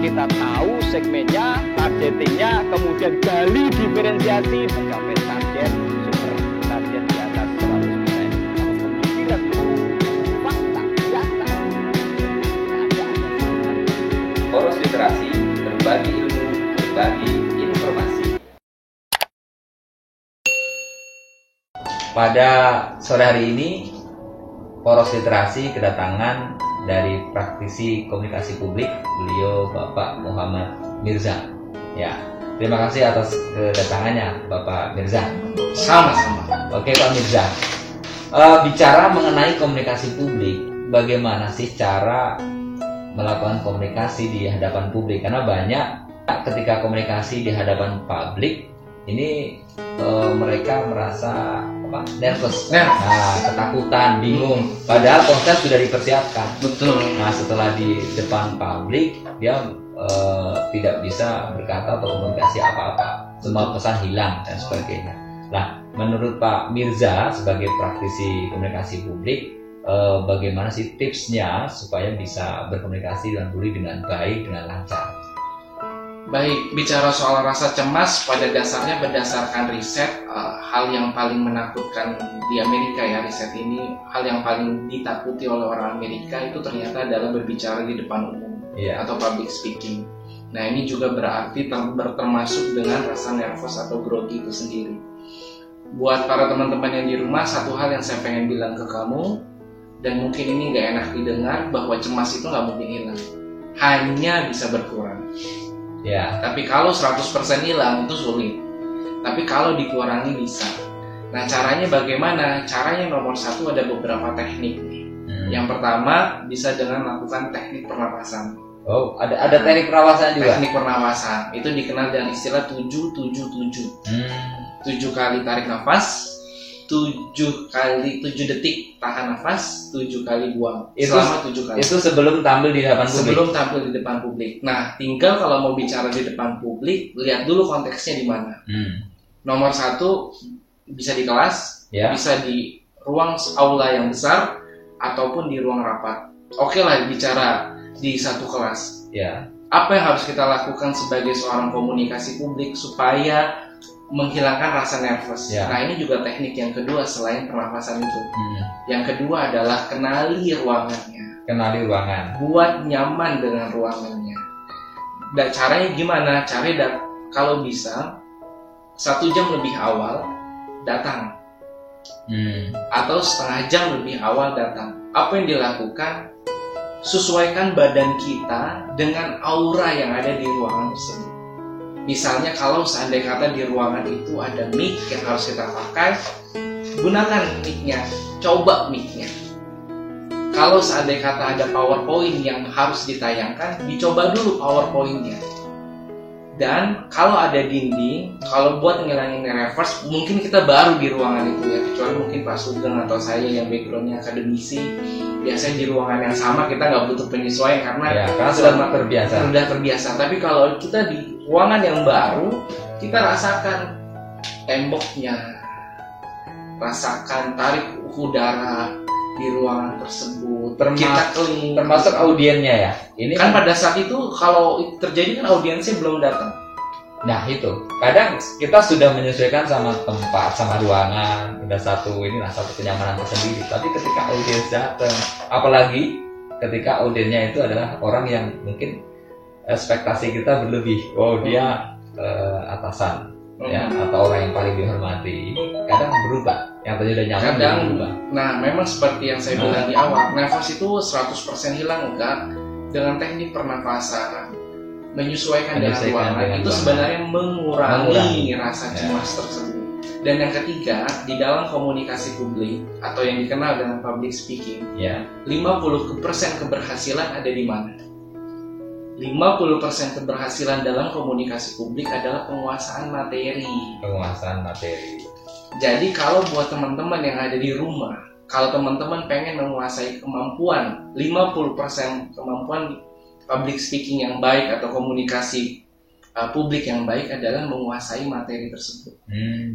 kita tahu segmennya, targetingnya, kemudian gali diferensiasi mencapai target super target di atas 100%. Pemikiran fakta, data. Poros Literasi, berbagi ilmu, berbagi informasi. Pada sore hari ini, Poros Literasi kedatangan dari praktisi komunikasi publik, beliau Bapak Muhammad Mirza. Ya, terima kasih atas kedatangannya, Bapak Mirza. Sama-sama. Oke, Pak Mirza. Bicara mengenai komunikasi publik, bagaimana sih cara melakukan komunikasi di hadapan publik? Karena banyak ketika komunikasi di hadapan publik ini mereka merasa nervous, nah, ketakutan, bingung. Padahal konsep sudah dipersiapkan. Betul. Nah, setelah di depan publik dia tidak bisa berkata atau komunikasi apa-apa, semua pesan hilang dan sebagainya. Nah, menurut Pak Mirza sebagai praktisi komunikasi publik, bagaimana sih tipsnya supaya bisa berkomunikasi dengan publik dengan baik, dengan lancar? Baik, bicara soal rasa cemas pada dasarnya berdasarkan riset, hal yang paling menakutkan di Amerika ya, riset ini, hal yang paling ditakuti oleh orang Amerika itu ternyata adalah berbicara di depan umum atau public speaking. Nah, ini juga berarti termasuk dengan rasa nervous atau grogi itu sendiri. Buat para teman-teman yang di rumah, satu hal yang saya pengen bilang ke kamu, dan mungkin ini nggak enak didengar, bahwa cemas itu nggak mungkin hilang, hanya bisa berkurang. Ya. Tapi kalau 100% hilang itu sulit. Tapi kalau dikurangi bisa. Nah, caranya bagaimana? Caranya nomor satu ada beberapa teknik nih. Yang pertama bisa dengan melakukan teknik pernapasan. Oh, ada teknik pernapasan juga. Teknik pernapasan itu dikenal dengan istilah 7-7-7. 7 kali tarik nafas, 7 detik tahan nafas, 7 kali buang. Selama 7 kali. Itu sebelum tampil di depan publik. Sebelum tampil di depan publik. Nah, tinggal kalau mau bicara di depan publik, lihat dulu konteksnya di mana. Nomor satu bisa di kelas, bisa di ruang aula yang besar, ataupun di ruang rapat. Oke lah, bicara di satu kelas. Apa yang harus kita lakukan sebagai seorang komunikasi publik supaya menghilangkan rasa nervous. Nah, ini juga teknik yang kedua selain pernafasan itu. Yang kedua adalah kenali ruangannya. Kenali ruangan. Buat nyaman dengan ruangannya. Dan caranya gimana? Caranya kalau bisa 1 jam lebih awal datang. Atau setengah jam lebih awal datang. Apa yang dilakukan? Sesuaikan badan kita dengan aura yang ada di ruangan tersebut. Misalnya kalau seandainya kata di ruangan itu ada mic yang harus kita pakai, gunakan mic-nya, coba mic-nya. Kalau seandainya kata ada PowerPoint yang harus ditayangkan, dicoba dulu PowerPoint-nya. Dan kalau ada dinding, kalau buat ngilangin reverse, mungkin kita baru di ruangan itu ya, kecuali mungkin Pak Sugeng atau saya yang background-nya akademisi, biasanya di ruangan yang sama kita nggak butuh penyesuaian karena sudah terbiasa. Tapi kalau kita di ruangan yang baru, kita rasakan temboknya, rasakan tarik udara di ruangan tersebut, termasuk audiennya ya. Ini kan pada saat itu kalau terjadi kan audiensnya belum datang. Nah itu, kadang kita sudah menyesuaikan sama tempat, sama ruangan, udah satu kenyamanan tersendiri. Tapi ketika audiens datang, apalagi ketika audiensnya itu adalah orang yang mungkin ekspektasi kita berlebih. Oh dia atasan, atau orang yang paling dihormati. Kadang berubah. Yang tadi udah nyaman berubah. Nah, memang seperti yang saya bilang di awal, nafas itu 100% hilang enggak. Dengan teknik pernafasan, menyesuaikan dengan ruangan, itu sebenarnya mengurangi rasa cemas tersebut. Dan yang ketiga, di dalam komunikasi publik atau yang dikenal dengan public speaking, 50% keberhasilan ada di mana? 50% keberhasilan dalam komunikasi publik adalah penguasaan materi. Jadi kalau buat teman-teman yang ada di rumah, kalau teman-teman pengen menguasai kemampuan 50% kemampuan public speaking yang baik atau komunikasi publik yang baik adalah menguasai materi tersebut.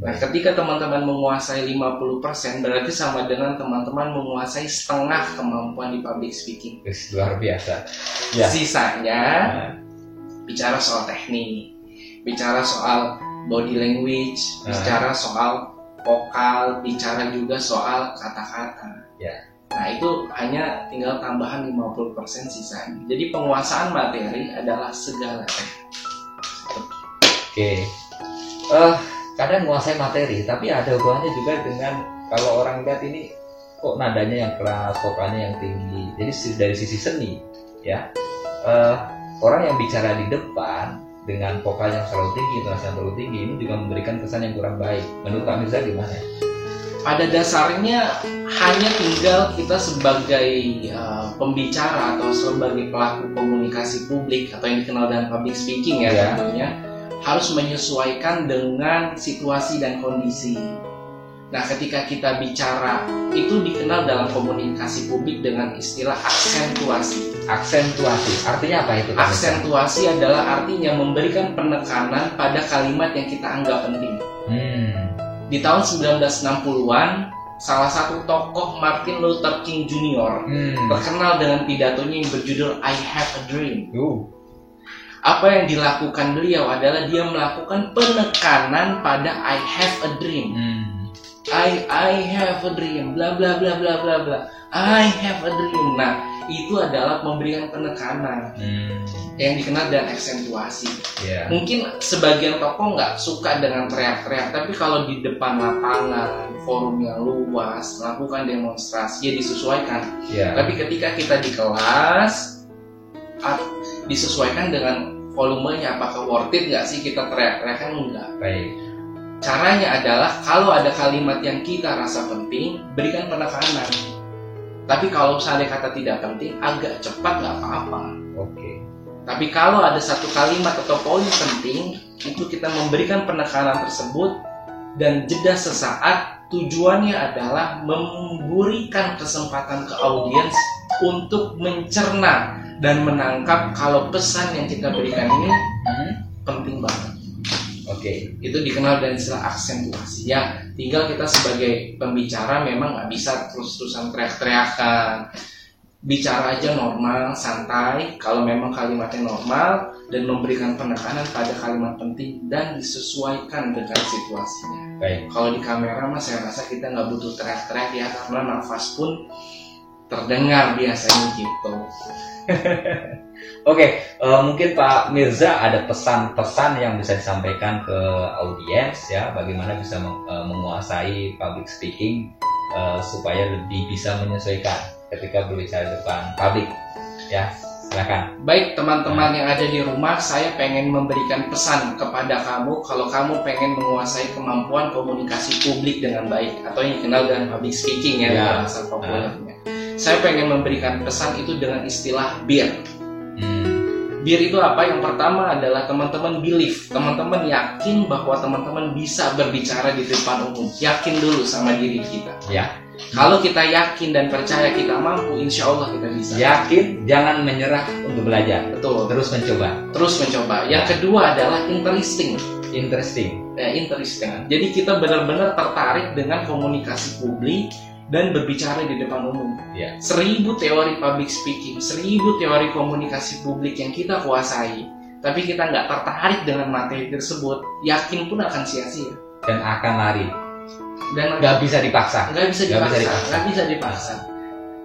Nah, ketika teman-teman menguasai 50%, berarti sama dengan teman-teman menguasai setengah kemampuan di public speaking. Luar biasa. Sisanya bicara soal teknik, bicara soal body language, bicara soal vokal, bicara juga soal kata-kata. Ya. Nah itu hanya tinggal tambahan 50% sisanya. Jadi penguasaan materi adalah segala. Oke. Kadang menguasai materi, tapi ada hubungannya juga dengan kalau orang lihat ini kok nadanya yang keras, vokalnya yang tinggi. Jadi dari sisi seni, ya orang yang bicara di depan dengan vokal yang selalu tinggi, intonasi yang terlalu tinggi ini juga memberikan kesan yang kurang baik. Menurut Pak Mirza gimana? Pada dasarnya hanya tinggal kita sebagai pembicara atau sebagai pelaku komunikasi publik atau yang dikenal dengan public speaking ya tentunya harus menyesuaikan dengan situasi dan kondisi. Nah, ketika kita bicara itu dikenal dalam komunikasi publik dengan istilah aksentuasi. Aksentuasi, artinya apa itu? Aksentuasi adalah artinya memberikan penekanan pada kalimat yang kita anggap penting. Di tahun 1960-an, salah satu tokoh Martin Luther King Jr. Terkenal dengan pidatonya yang berjudul I Have a Dream. Apa yang dilakukan beliau adalah dia melakukan penekanan pada I have a dream. I have a dream, bla bla bla bla bla bla. I have a dream. Nah, itu adalah memberikan penekanan yang dikenal dengan aksentuasi. Mungkin sebagian tokoh nggak suka dengan teriak-teriak, tapi kalau di depan lapangan, forum yang luas, melakukan demonstrasi, ya disesuaikan. Tapi ketika kita di kelas, disesuaikan dengan volumenya, apakah worth it nggak sih kita teriak-teriakan? Enggak. Caranya adalah kalau ada kalimat yang kita rasa penting, berikan penekanan. Tapi kalau misalnya kata tidak penting, agak cepat nggak apa-apa. Tapi kalau ada satu kalimat atau poin penting, itu kita memberikan penekanan tersebut dan jeda sesaat. Tujuannya adalah memberikan kesempatan ke audiens untuk mencerna dan menangkap kalau pesan yang kita berikan ini penting banget. Itu dikenal dengan istilah aksentuasi. Ya, tinggal kita sebagai pembicara memang nggak bisa terus-terusan teriak-teriakan. Bicara aja normal, santai. Kalau memang kalimatnya normal dan memberikan penekanan pada kalimat penting dan disesuaikan dengan situasinya. Kalau di kamera mah saya rasa kita nggak butuh teriak-teriak ya, karena nafas pun terdengar biasanya gitu. Mungkin Pak Mirza ada pesan-pesan yang bisa disampaikan ke audiens ya, bagaimana bisa menguasai public speaking supaya lebih bisa menyesuaikan ketika berbicara di depan publik ya. Silakan. Baik teman-teman yang ada di rumah, saya pengen memberikan pesan kepada kamu kalau kamu pengen menguasai kemampuan komunikasi publik dengan baik atau yang dikenal dengan public speaking ya bahasa populernya. Saya pengen memberikan pesan itu dengan istilah BEER. BEER itu apa? Yang pertama adalah teman-teman believe, teman-teman yakin bahwa teman-teman bisa berbicara di depan umum. Yakin dulu sama diri kita. Kalau kita yakin dan percaya kita mampu, insya Allah kita bisa. Yakin, jangan menyerah untuk belajar. Betul. Terus mencoba. Yang kedua adalah interesting. Jadi kita benar-benar tertarik dengan komunikasi publik dan berbicara di depan umum. 1000 teori public speaking, 1000 teori komunikasi publik yang kita kuasai, tapi kita nggak tertarik dengan materi tersebut, yakin pun akan sia-sia dan akan lari. Dan nggak bisa dipaksa.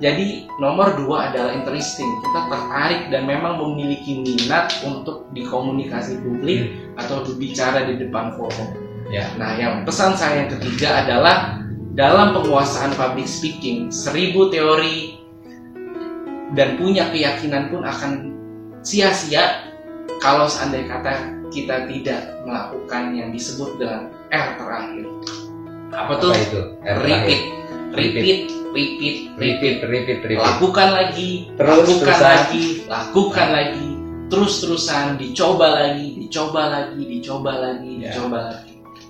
Jadi nomor 2 adalah interesting. Kita tertarik dan memang memiliki minat untuk dikomunikasi publik atau berbicara di depan forum. Nah, yang pesan saya yang ketiga adalah dalam penguasaan public speaking, 1000 teori dan punya keyakinan pun akan sia-sia kalau seandainya kata kita tidak melakukan yang disebut dengan R terakhir. Apa itu? Repeat. Lakukan lagi, lakukan lagi, terus-terusan, dicoba lagi.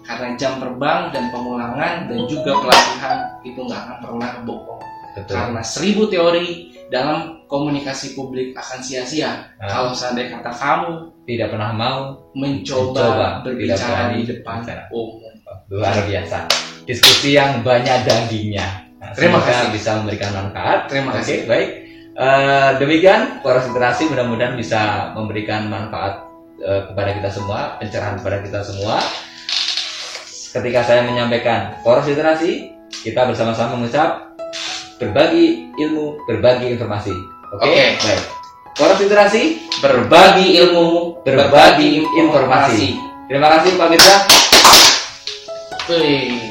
Karena jam terbang dan pengulangan dan juga pelatihan itu nggak akan pernah bohong. Karena 1000 teori dalam komunikasi publik akan sia-sia kalau seandainya kata kamu tidak pernah mau mencoba berbicara di depan umum. Luar biasa. Diskusi yang banyak dagingnya. Terima kasih bisa memberikan manfaat. Terima kasih. Baik. Demikian Poros Literasi, mudah-mudahan bisa memberikan manfaat kepada kita semua, pencerahan kepada kita semua. Ketika saya menyampaikan poros literasi, kita bersama-sama mengucap berbagi ilmu, berbagi informasi. Oke. Baik. Poros literasi, berbagi ilmu, berbagi informasi. Terima kasih Pak Mitra. Wih.